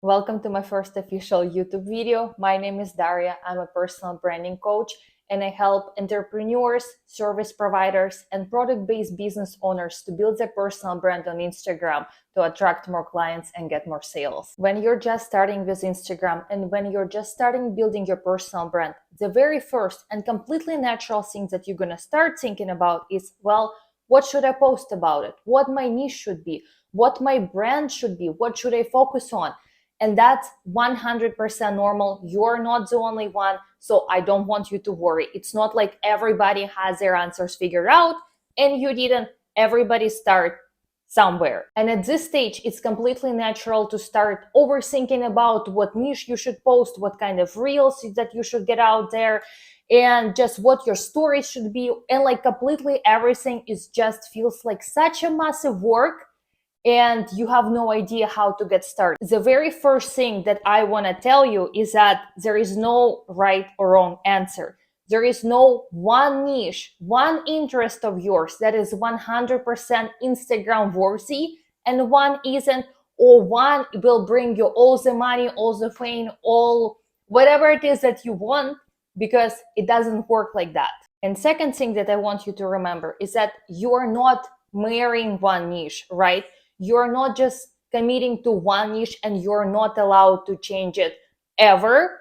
Welcome to my first official YouTube video. My name is Daria. I'm a personal branding coach and I help entrepreneurs, service providers, and product-based business owners to build their personal brand on Instagram to attract more clients and get more sales. When you're just starting with Instagram and when you're just starting building your personal brand, the very first and completely natural thing that you're gonna start thinking about is, well, what should I post about it? What my niche should be? What my brand should be? What should I focus on? And that's 100% normal. You're not the only one. So I don't want you to worry. It's not like everybody has their answers figured out and you didn't. Everybody start somewhere. And at this stage, it's completely natural to start overthinking about what niche you should post, what kind of reels that you should get out there, and just what your story should be. And like completely everything is just feels like such a massive work and you have no idea how to get started. The very first thing that I want to tell you is that there is no right or wrong answer. There is no one niche, one interest of yours that is 100% Instagram worthy and one isn't, or one will bring you all the money, all the fame, all whatever it is that you want, because it doesn't work like that. And second thing that I want you to remember is that you are not marrying one niche, right? You're not just committing to one niche and you're not allowed to change it ever.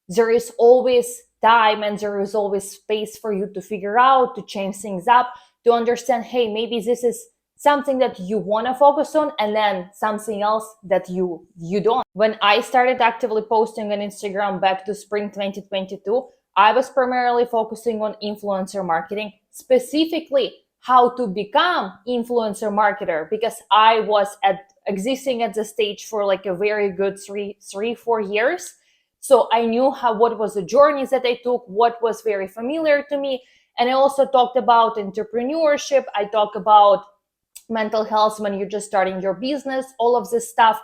There is always time and there is always space for you to figure out, to change things up, to understand, hey, maybe this is something that you want to focus on and then something else that you don't. When I started actively posting on Instagram back to spring 2022, I was primarily focusing on influencer marketing, specifically how to become influencer marketer, because I was existing at the stage for like a very good 4 years. So I knew what was the journeys that I took, what was very familiar to me. And I also talked about entrepreneurship. I talk about mental health when you're just starting your business, all of this stuff.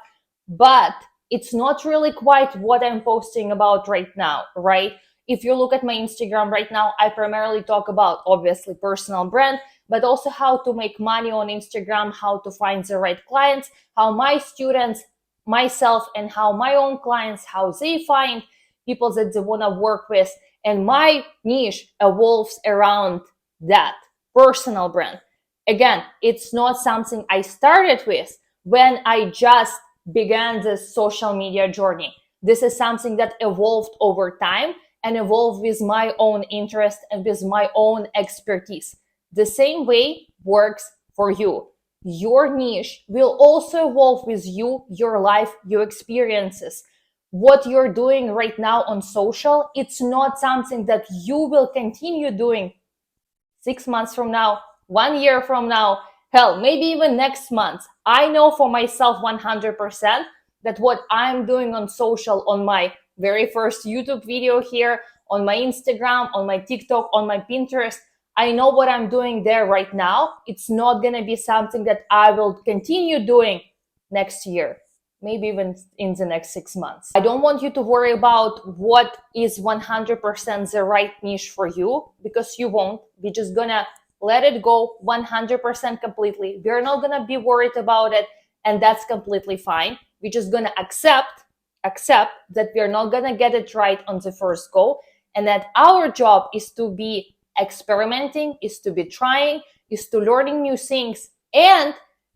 But it's not really quite what I'm posting about right now, right? If you look at my Instagram right now, I primarily talk about obviously personal brand, but also how to make money on Instagram, how to find the right clients, how my students, myself, and how my own clients, how they find people that they want to work with. And my niche evolves around that personal brand. Again, it's not something I started with when I just began this social media journey. This is something that evolved over time and evolved with my own interest and with my own expertise. The same way works for you. Your niche will also evolve with you, your life, your experiences. What you're doing right now on social, it's not something that you will continue doing 6 months from now, 1 year from now, hell, maybe even next month. I know for myself 100% that what I'm doing on social, on my very first YouTube video here, on my Instagram, on my TikTok, on my Pinterest, I know what I'm doing there right now. It's not going to be something that I will continue doing next year, maybe even in the next 6 months. I don't want you to worry about what is 100% the right niche for you, because you won't. We're just going to let it go 100% completely. We're not going to be worried about it, and that's completely fine. We're just going to accept that we're not going to get it right on the first go, and that our job is to be experimenting, is to be trying, is to learning new things. And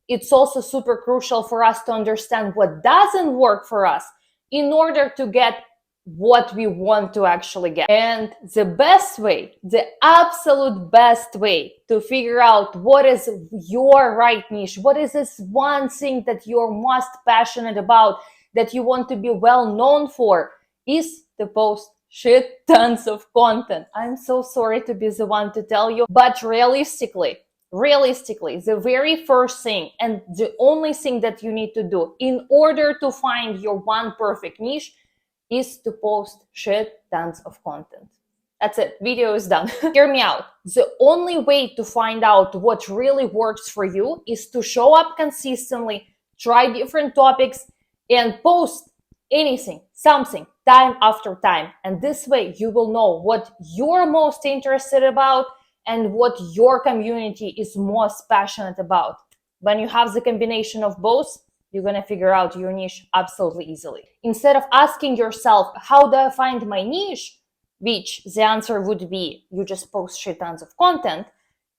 it's also super crucial for us to understand what doesn't work for us in order to get what we want to actually get. And the best way, the absolute best way to figure out what is your right niche, what is this one thing that you're most passionate about, that you want to be well known for, is to post shit tons of content. I'm so sorry to be the one to tell you, but realistically, the very first thing and the only thing that you need to do in order to find your one perfect niche is to post shit tons of content. That's it. Video is done. Hear me out. The only way to find out what really works for you is to show up consistently, try different topics, and post anything, something, time after time. And this way you will know what you're most interested about and what your community is most passionate about. When you have the combination of both, You're going to figure out your niche absolutely easily. Instead of asking yourself, how do I find my niche? Which the answer would be, you just post shit tons of content.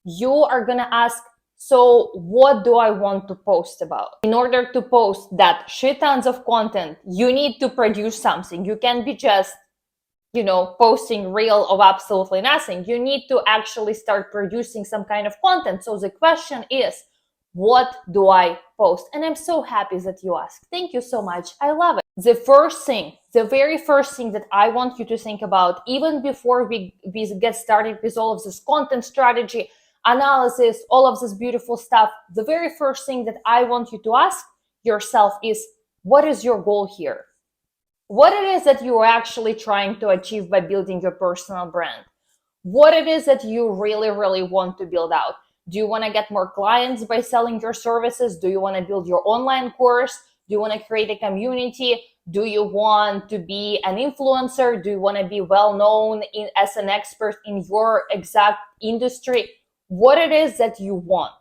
You are going to ask, so what do I want to post about? In order to post that shit tons of content, you need to produce something. You can't be just, posting reel of absolutely nothing. You need to actually start producing some kind of content. So the question is, what do I post? And I'm so happy that you asked. Thank you so much. I love it. The very first thing that I want you to think about, even before we get started with all of this content strategy, analysis, all of this beautiful stuff, the very first thing that I want you to ask yourself is, what is your goal here? What it is that you are actually trying to achieve by building your personal brand? What it is that you really, really want to build out? Do you want to get more clients by selling your services? Do you want to build your online course? Do you want to create a community? Do you want to be an influencer? Do you want to be well known as an expert in your exact industry? What it is that you want.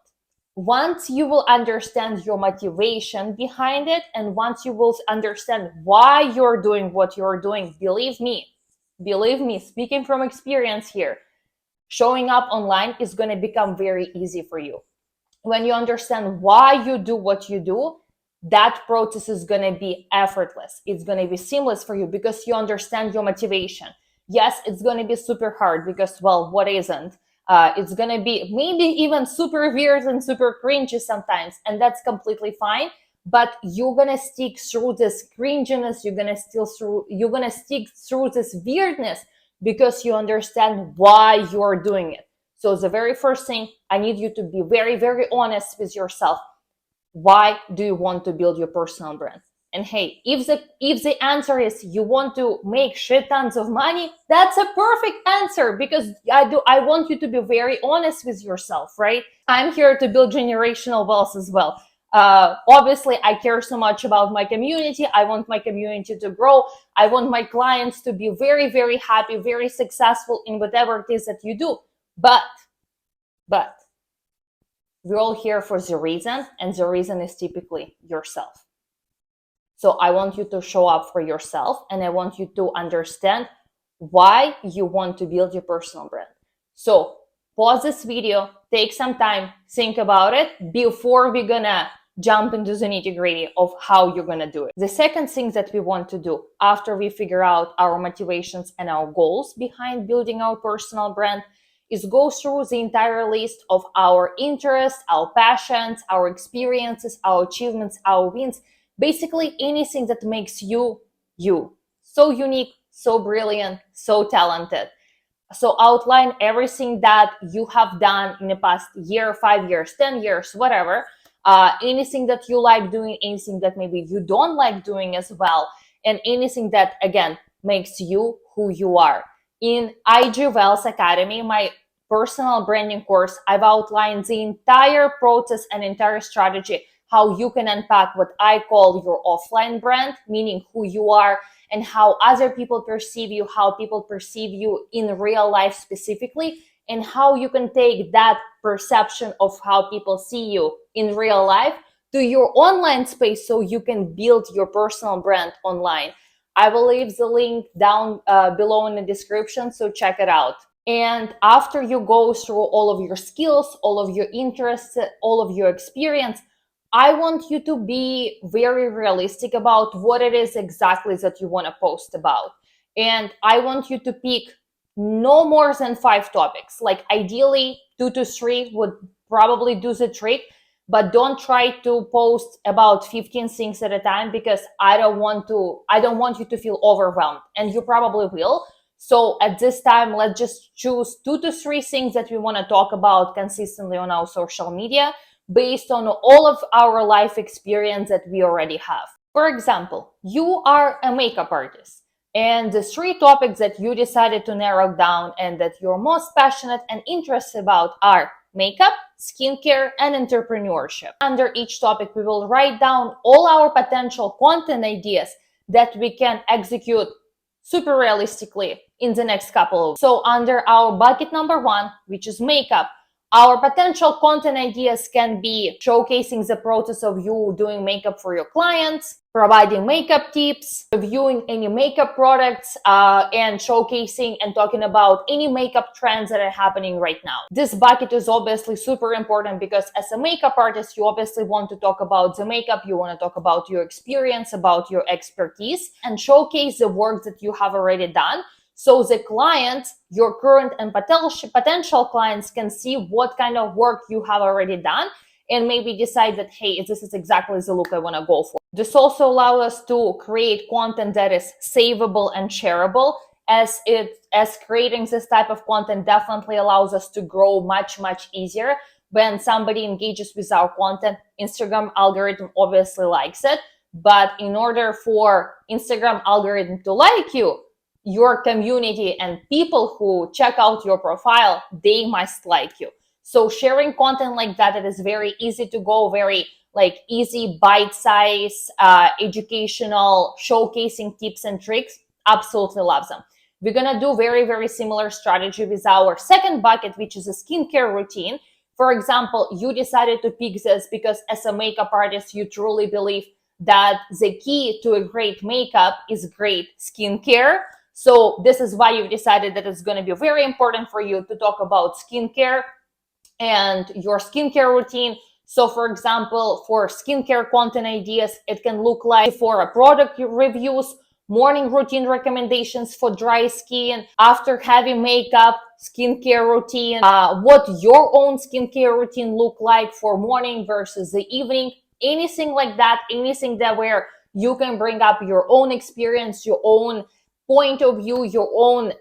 Once you will understand your motivation behind it, and once you will understand why you're doing what you're doing, believe me, speaking from experience here, showing up online is going to become very easy for you. When you understand why you do what you do, that process is going to be effortless. It's going to be seamless for you because you understand your motivation. Yes, it's going to be super hard because, well, what isn't? It's going to be maybe even super weird and super cringy sometimes, and that's completely fine. But you're going to stick through this cringiness. You're going to stick through this weirdness because you understand why you're doing it. So the very first thing, I need you to be very, very honest with yourself. Why do you want to build your personal brand? And hey, if the answer is you want to make shit tons of money, that's a perfect answer, because I want you to be very honest with yourself, right? I'm here to build generational wealth as well. Obviously, I care so much about my community. I want my community to grow. I want my clients to be very, very happy, very successful in whatever it is that you do. But we're all here for the reason, and the reason is typically yourself. So I want you to show up for yourself, and I want you to understand why you want to build your personal brand. So pause this video, take some time, think about it before we're gonna jump into the nitty-gritty of how you're gonna do it. The second thing that we want to do after we figure out our motivations and our goals behind building our personal brand is go through the entire list of our interests, our passions, our experiences, our achievements, our wins. Basically anything that makes you, so unique, so brilliant, so talented. So outline everything that you have done in the past year, 5 years, 10 years, whatever. Anything that you like doing, anything that maybe you don't like doing as well, and anything that, again, makes you who you are. In IG Wealth Academy, my personal branding course, I've outlined the entire process and entire strategy, how you can unpack what I call your offline brand, meaning who you are and how other people perceive you, how people perceive you in real life specifically, and how you can take that perception of how people see you in real life to your online space so you can build your personal brand online. I will leave the link down below in the description, so check it out. And after you go through all of your skills, all of your interests, all of your experience, I want you to be very realistic about what it is exactly that you want to post about. And I want you to pick no more than 5 topics. Like ideally 2 to 3 would probably do the trick, but don't try to post about 15 things at a time, because I don't want you to feel overwhelmed, and you probably will. So at this time, let's just choose 2 to 3 things that we want to talk about consistently on our social media, based on all of our life experience that we already have. For example, you are a makeup artist, and the 3 topics that you decided to narrow down and that you're most passionate and interested about are makeup, skincare, and entrepreneurship. Under each topic, we will write down all our potential content ideas that we can execute super realistically in the next couple of. So under our bucket number 1, which is makeup, Our potential content ideas can be showcasing the process of you doing makeup for your clients, providing makeup tips, reviewing any makeup products, and showcasing and talking about any makeup trends that are happening right now. This bucket is obviously super important because as a makeup artist, you obviously want to talk about the makeup, you want to talk about your experience, about your expertise, and showcase the work that you have already done. So the clients, your current and potential clients, can see what kind of work you have already done and maybe decide that, hey, this is exactly the look I want to go for. This also allows us to create content that is savable and shareable, as creating this type of content definitely allows us to grow much easier. When somebody engages with our content, Instagram algorithm obviously likes it, but in order for Instagram algorithm to like you, your community and people who check out your profile, they must like you. So sharing content like that is very easy to go, very like easy, bite-size, educational, showcasing tips and tricks, absolutely love them. We're gonna do very similar strategy with our second bucket, which is a skincare routine. For example, you decided to pick this because as a makeup artist, you truly believe that the key to a great makeup is great skincare. So this is why you've decided that it's going to be very important for you to talk about skincare and your skincare routine. So for example, for skincare content ideas, it can look like for a product reviews, morning routine recommendations for dry skin, after heavy makeup, skincare routine, what your own skincare routine look like for morning versus the evening, anything like that, anything that where you can bring up your own experience, your own point of view, your own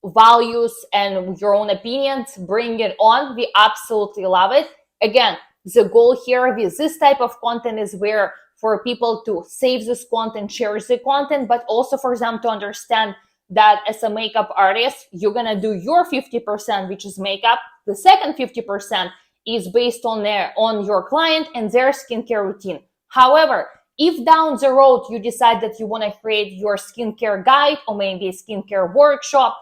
values and your own opinions, bring it on. We absolutely love it. Again, the goal here with this type of content is where for people to save this content, share the content, but also for them to understand that as a makeup artist, you're gonna do your 50%, which is makeup. The second 50% is based on your client and their skincare routine. However, if down the road you decide that you want to create your skincare guide or maybe a skincare workshop,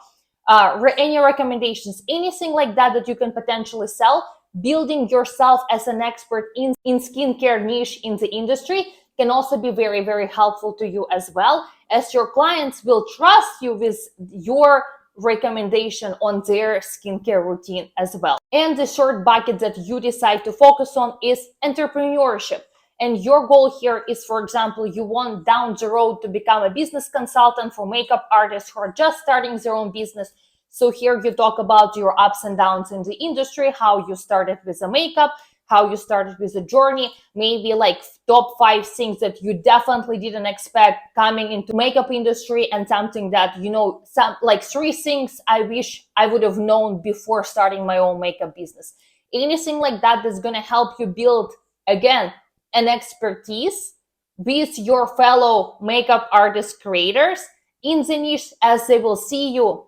any recommendations, anything like that that you can potentially sell, building yourself as an expert in skincare niche in the industry can also be very helpful to you as well, as your clients will trust you with your recommendation on their skincare routine as well. And the third bucket that you decide to focus on is entrepreneurship. And your goal here is, for example, you want down the road to become a business consultant for makeup artists who are just starting their own business. So here you talk about your ups and downs in the industry, how you started with the makeup, how you started with the journey, maybe like top 5 things that you definitely didn't expect coming into makeup industry, and something that, you know, some like 3 things I wish I would have known before starting my own makeup business. Anything like that that's going to help you build, again, an expertise with your fellow makeup artist creators in the niche, as they will see you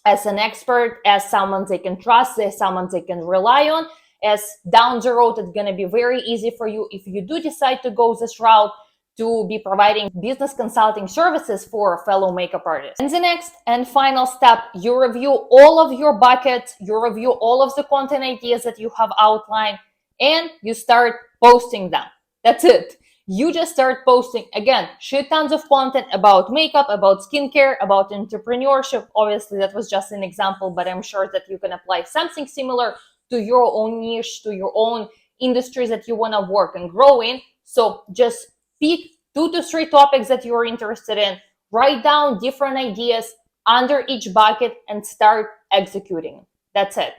as an expert, as someone they can trust, as someone they can rely on, as down the road it's going to be very easy for you, if you do decide to go this route, to be providing business consulting services for fellow makeup artists. And the next and final step, you review all of your buckets, you review all of the content ideas that you have outlined, and you start posting them. That's it. You just start posting, again, shit tons of content about makeup, about skincare, about entrepreneurship. Obviously, that was just an example, but I'm sure that you can apply something similar to your own niche, to your own industries that you want to work and grow in. So just pick 2 to 3 topics that you're interested in, write down different ideas under each bucket and start executing. That's it.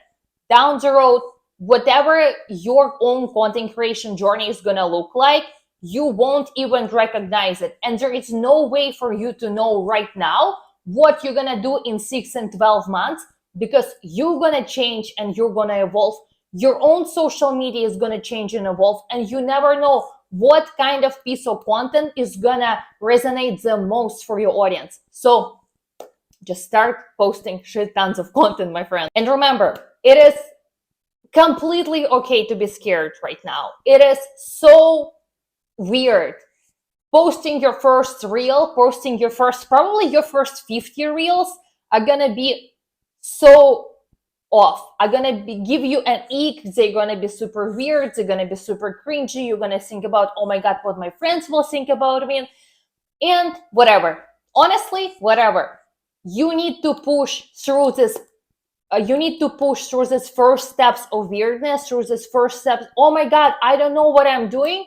Down the road, whatever your own content creation journey is going to look like, you won't even recognize it. And there is no way for you to know right now what you're going to do in 6 and 12 months, because you're going to change and you're going to evolve. Your own social media is going to change and evolve, and you never know what kind of piece of content is going to resonate the most for your audience. So just start posting shit tons of content, my friend. And remember, it is completely okay to be scared right now. It is so weird. Posting your first reel, posting probably your first 50 reels are gonna be so off. I'm gonna give you an ick. They're gonna be super weird. They're gonna be super cringy. You're gonna think about, oh my God, what my friends will think about me, and whatever. Honestly, whatever. You need to push through this. You need to push through this first steps of weirdness, through this first steps. Oh my God, I don't know what I'm doing,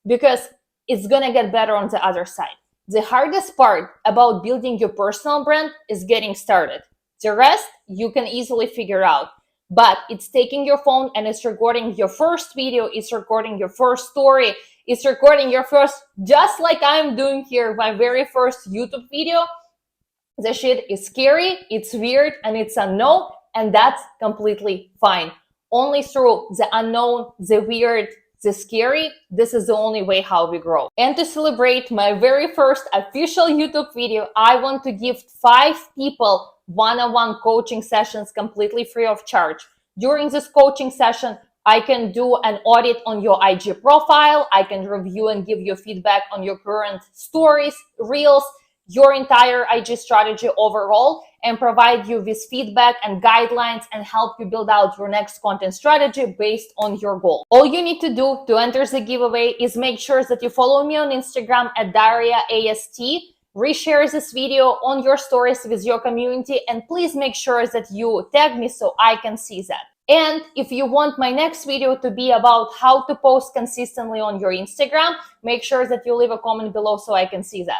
because it's gonna get better on the other side. The hardest part about building your personal brand is getting started. The rest you can easily figure out. But it's taking your phone and it's recording your first video, it's recording your first story, it's recording your first, just like I'm doing here, my very first YouTube video. The shit is scary, it's weird, and it's unknown, and that's completely fine. Only through the unknown, the weird, the scary, this is the only way how we grow. And to celebrate my very first official YouTube video, I want to give 5 people one-on-one coaching sessions completely free of charge. During this coaching session, I can do an audit on your IG profile. I can review and give you feedback on your current stories, reels, your entire IG strategy overall, and provide you with feedback and guidelines and help you build out your next content strategy based on your goal. All you need to do to enter the giveaway is make sure that you follow me on Instagram at DariaAST, reshare this video on your stories with your community, and please make sure that you tag me so I can see that. And if you want my next video to be about how to post consistently on your Instagram, make sure that you leave a comment below so I can see that.